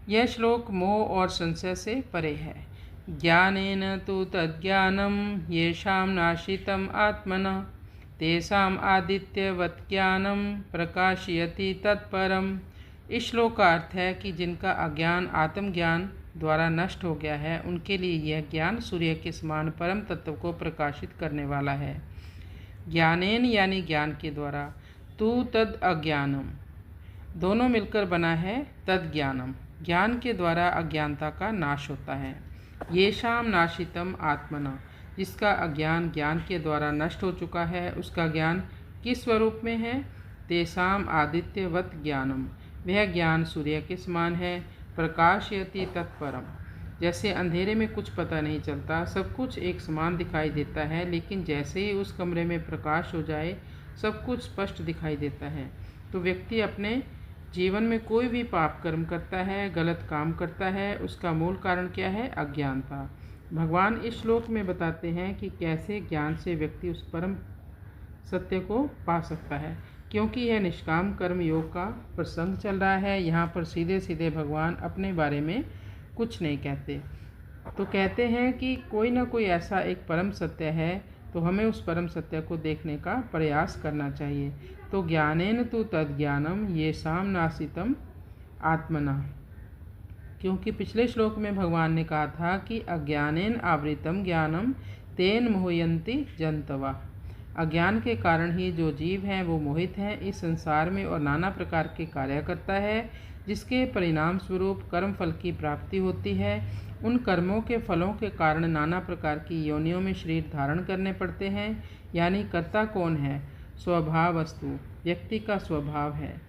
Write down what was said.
यह श्लोक मोह और संशय से परे है। ज्ञानेन तु तज्ज्ञानम येषां नाशितम आत्मना तेषां आदित्यवत् ज्ञानम प्रकाशयति तत्परम। इस श्लोक का अर्थ है कि जिनका अज्ञान आत्मज्ञान द्वारा नष्ट हो गया है, उनके लिए यह ज्ञान सूर्य के समान परम तत्व को प्रकाशित करने वाला है। ज्ञानेन यानी ज्ञान के द्वारा, तु तद अज्ञानम दोनों मिलकर बना है तद ज्ञानम। ज्ञान के द्वारा अज्ञानता का नाश होता है। येषाम नाशितम आत्मना, जिसका अज्ञान ज्ञान के द्वारा नष्ट हो चुका है, उसका ज्ञान किस स्वरूप में है? तेषाम आदित्यवत ज्ञानम, वह ज्ञान सूर्य के समान है। प्रकाशयति तत्परम, जैसे अंधेरे में कुछ पता नहीं चलता, सब कुछ एक समान दिखाई देता है, लेकिन जैसे ही उस कमरे में प्रकाश हो जाए सब कुछ स्पष्ट दिखाई देता है। तो व्यक्ति अपने जीवन में कोई भी पाप कर्म करता है, गलत काम करता है, उसका मूल कारण क्या है? अज्ञानता। भगवान इस श्लोक में बताते हैं कि कैसे ज्ञान से व्यक्ति उस परम सत्य को पा सकता है। क्योंकि यह निष्काम कर्म योग का प्रसंग चल रहा है, यहाँ पर सीधे सीधे भगवान अपने बारे में कुछ नहीं कहते। तो कहते हैं कि कोई ना कोई ऐसा एक परम सत्य है, तो हमें उस परम सत्य को देखने का प्रयास करना चाहिए। तो ज्ञानेन तु तद्ज्ञानम येषां नाशितम आत्मना, क्योंकि पिछले श्लोक में भगवान ने कहा था कि अज्ञानेन आवृतम ज्ञानम तेन मोहयन्ति जंतवा। अज्ञान के कारण ही जो जीव हैं वो मोहित हैं इस संसार में और नाना प्रकार के कार्य करता है, जिसके परिणाम स्वरूप कर्म फल की प्राप्ति होती है। उन कर्मों के फलों के कारण नाना प्रकार की योनियों में शरीर धारण करने पड़ते हैं। यानी कर्ता कौन है? स्वभाव वस्तु, व्यक्ति का स्वभाव है।